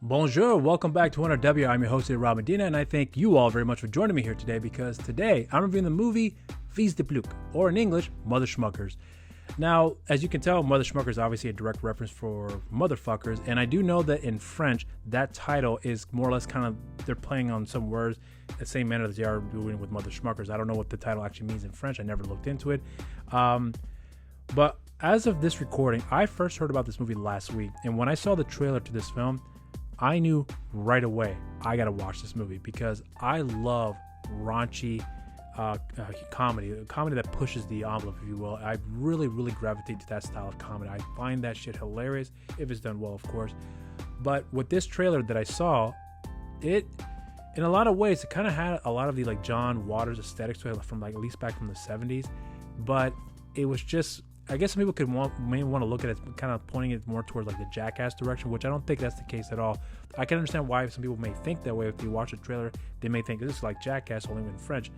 Bonjour, welcome back to 1RW. I'm your host, Rob Medina, and I thank you all very much for joining me here today because today I'm reviewing the movie Fils de Plouc, or in English, Mother Schmuckers. Now, as you can tell, Mother Schmuckers is obviously a direct reference for motherfuckers, and I do know that in French, that title is more or less kind of, they're playing on some words the same manner that they are doing with Mother Schmuckers. I don't know what the title actually means in French. I never looked into it. But as of this recording, I first heard about this movie last week, and when I saw the trailer to this film, I knew right away I gotta watch this movie because I love raunchy comedy, a comedy that pushes the envelope, if you will. I really gravitate to that style of comedy. I find that shit hilarious if it's done well, of course. But with this trailer that I saw, it, in a lot of ways, it kind of had a lot of the like John Waters aesthetics to it, from like at least back from the 70s. But it was just, I guess some people may want to look at it kind of pointing it more towards like the Jackass direction, which I don't think that's the case at all. I can understand why some people may think that way. If you watch the trailer, they may think this is like Jackass only in French.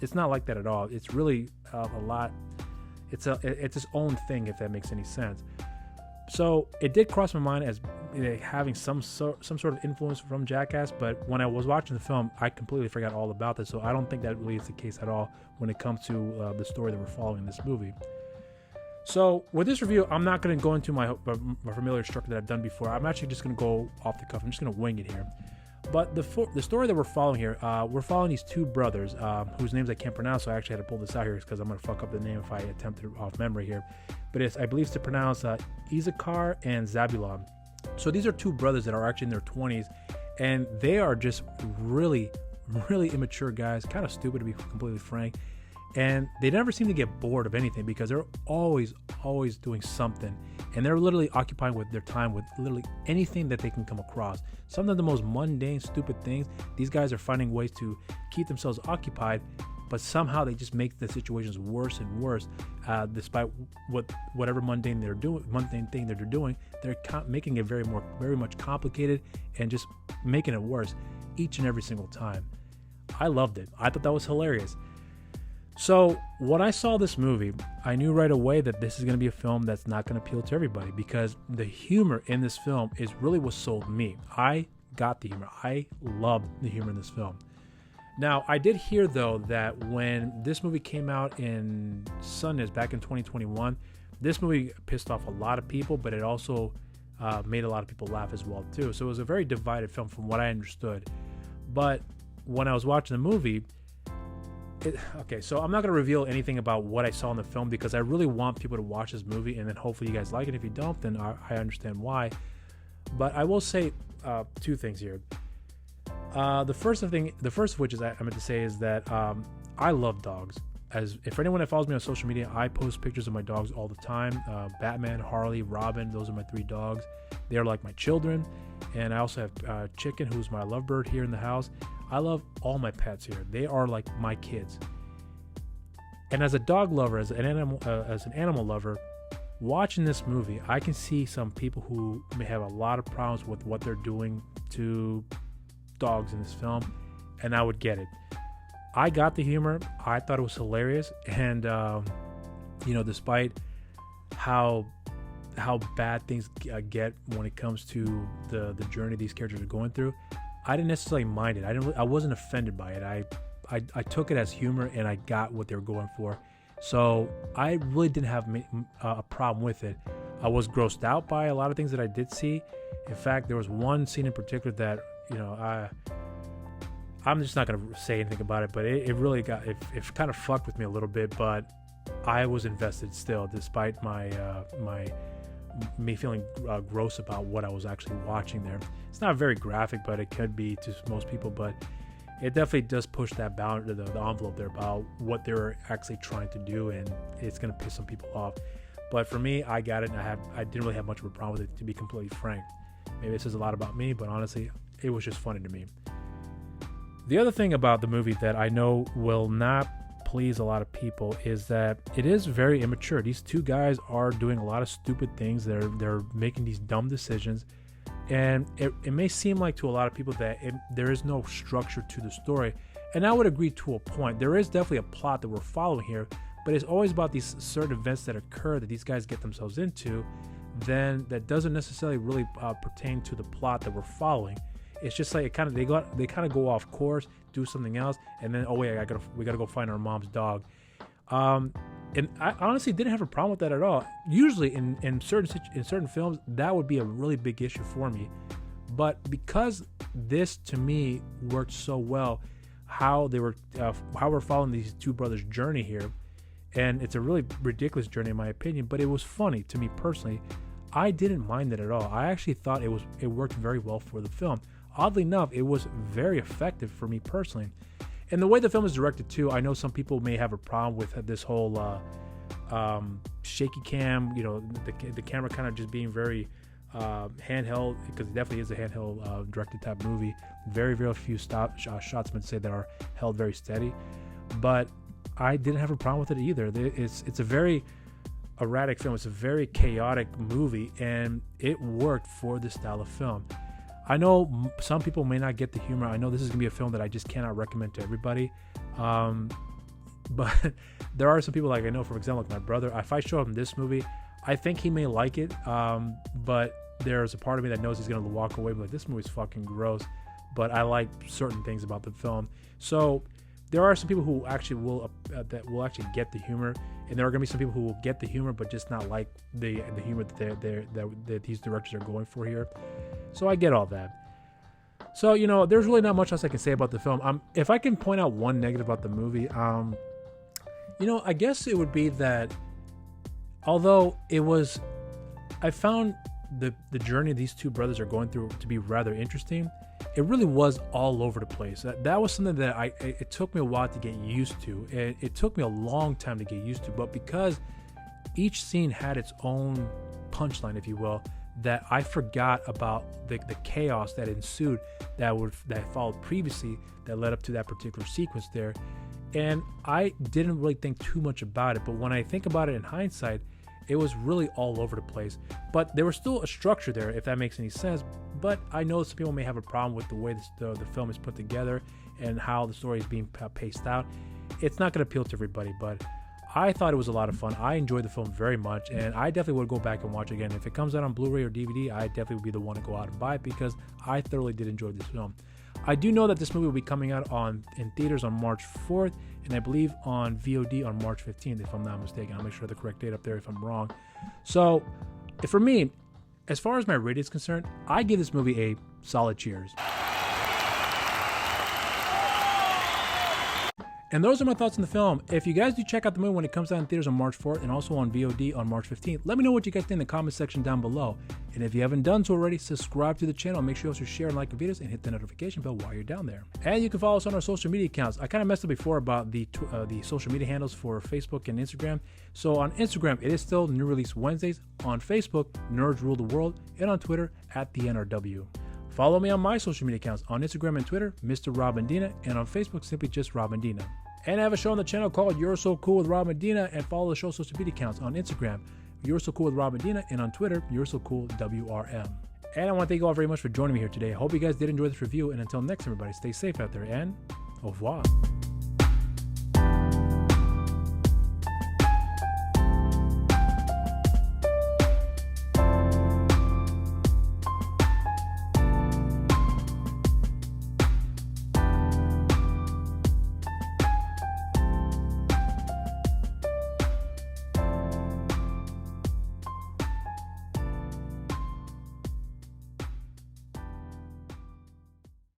It's not like that at all. It's really a lot. It's its own thing, if that makes any sense. So it did cross my mind as having some sort of influence from Jackass, but when I was watching the film, I completely forgot all about this. So I don't think that really is the case at all when it comes to the story that we're following in this movie. So with this review, I'm not going to go into my familiar structure that I've done before. I'm actually just going to go off the cuff. I'm just going to wing it here. But the story that we're following here, we're following these two brothers whose names I can't pronounce, so I actually had to pull this out here because I'm going to fuck up the name if I attempt it off memory here. But I believe it's to pronounce Issachar and Zabulon. So these are two brothers that are actually in their 20s, and they are just really immature guys, kind of stupid to be completely frank. And they never seem to get bored of anything because they're always doing something. And they're literally occupying with their time with literally anything that they can come across. Some of the most mundane, stupid things, these guys are finding ways to keep themselves occupied, but somehow they just make the situations worse and worse, despite whatever mundane thing they're doing. They're making it very much complicated and just making it worse each and every single time. I loved it. I thought that was hilarious. So when I saw this movie, I knew right away that this is going to be a film that's not going to appeal to everybody because the humor in this film is really what sold me. I got the humor. I loved the humor in this film. Now, I did hear, though, that when this movie came out in Sundance back in 2021, this movie pissed off a lot of people, but it also made a lot of people laugh as well, too. So it was a very divided film from what I understood. But when I was watching the movie, okay, so I'm not going to reveal anything about what I saw in the film because I really want people to watch this movie and then hopefully you guys like it. If you don't, then I understand why. But I will say two things here. The first of which is I meant to say is that I love dogs. For anyone that follows me on social media, I post pictures of my dogs all the time. Batman, Harley, Robin, those are my three dogs. They are like my children. And I also have Chicken, who's my lovebird here in the house. I love all my pets here. They are like my kids. And as a dog lover, as an animal lover, watching this movie, I can see some people who may have a lot of problems with what they're doing to dogs in this film, and I would get it. I got the humor. I thought it was hilarious, and despite how bad things get when it comes to the journey these characters are going through, I didn't necessarily mind it. I wasn't offended by it. I took it as humor, and I got what they were going for. So I really didn't have a problem with it. I was grossed out by a lot of things that I did see. In fact, there was one scene in particular that I'm just not going to say anything about it, but it really it kind of fucked with me a little bit. But I was invested still, despite me feeling gross about what I was actually watching there. It's not very graphic, but it could be to most people, but it definitely does push that boundary, the envelope there about what they're actually trying to do, and it's going to piss some people off. But for me, I got it, and I didn't really have much of a problem with it, to be completely frank. Maybe it says a lot about me, but honestly, it was just funny to me. The other thing about the movie that I know will not please a lot of people is that it is very immature. These two guys are doing a lot of stupid things. They're making these dumb decisions, and it may seem like to a lot of people that there is no structure to the story, and I would agree to a point. There is definitely a plot that we're following here, but it's always about these certain events that occur that these guys get themselves into then that doesn't necessarily really pertain to the plot that we're following. It's just like they kind of go off course, do something else, and then, oh wait, we gotta go find our mom's dog. And I honestly didn't have a problem with that at all. Usually in certain films, that would be a really big issue for me. But because this to me worked so well, how we're following these two brothers' journey here, and it's a really ridiculous journey in my opinion, but it was funny to me personally. I didn't mind it at all. I actually thought it worked very well for the film. Oddly enough, it was very effective for me personally. And the way the film is directed too, I know some people may have a problem with this whole shaky cam, the camera kind of just being very handheld, because it definitely is a handheld directed type movie. Very, very few shots would say that are held very steady, but I didn't have a problem with it either. It's a very erratic film. It's a very chaotic movie, and it worked for this style of film. I know some people may not get the humor. I know this is gonna be a film that I just cannot recommend to everybody, but there are some people, like I know, for example, like my brother. If I show him this movie, I think he may like it, but there's a part of me that knows he's gonna walk away like, this movie's fucking gross. But I like certain things about the film. So there are some people who actually will actually get the humor, and there are gonna be some people who will get the humor but just not like the humor that these directors are going for here. So I get all that. So there's really not much else I can say about the film. If I can point out one negative about the movie, I guess it would be that although I found the journey these two brothers are going through to be rather interesting, it really was all over the place. That was something that it took me a while to get used to. It took me a long time to get used to, but because each scene had its own punchline, if you will, that I forgot about the chaos that ensued that followed previously that led up to that particular sequence there. And I didn't really think too much about it, but when I think about it in hindsight, it was really all over the place. But there was still a structure there, if that makes any sense. But I know some people may have a problem with the way the film is put together and how the story is being paced out. It's not going to appeal to everybody, but I thought it was a lot of fun. I enjoyed the film very much, and I definitely would go back and watch it again. If it comes out on Blu-ray or DVD, I definitely would be the one to go out and buy it, because I thoroughly did enjoy this film. I do know that this movie will be coming out in theaters on March 4th, and I believe on VOD on March 15th, if I'm not mistaken. I'll make sure the correct date up there if I'm wrong. So, for me, as far as my rating is concerned, I give this movie a solid cheers. And those are my thoughts on the film. If you guys do check out the movie when it comes out in theaters on March 4th and also on VOD on March 15th, let me know what you guys think in the comment section down below. And if you haven't done so already, subscribe to the channel. Make sure you also share and like the videos and hit the notification bell while you're down there. And you can follow us on our social media accounts. I kind of messed up before about the social media handles for Facebook and Instagram. So on Instagram, it is still New Release Wednesdays. On Facebook, Nerds Rule the World. And on Twitter, @TheNRW. Follow me on my social media accounts. On Instagram and Twitter, Mr. Rob Medina, and on Facebook, simply just Rob Medina. And I have a show on the channel called You're So Cool with Rob Medina, and follow the show's social media accounts on Instagram, You're So Cool with Rob Medina, and on Twitter, You're So Cool WRM. And I want to thank you all very much for joining me here today. I hope you guys did enjoy this review, and until next time, everybody, stay safe out there, and au revoir.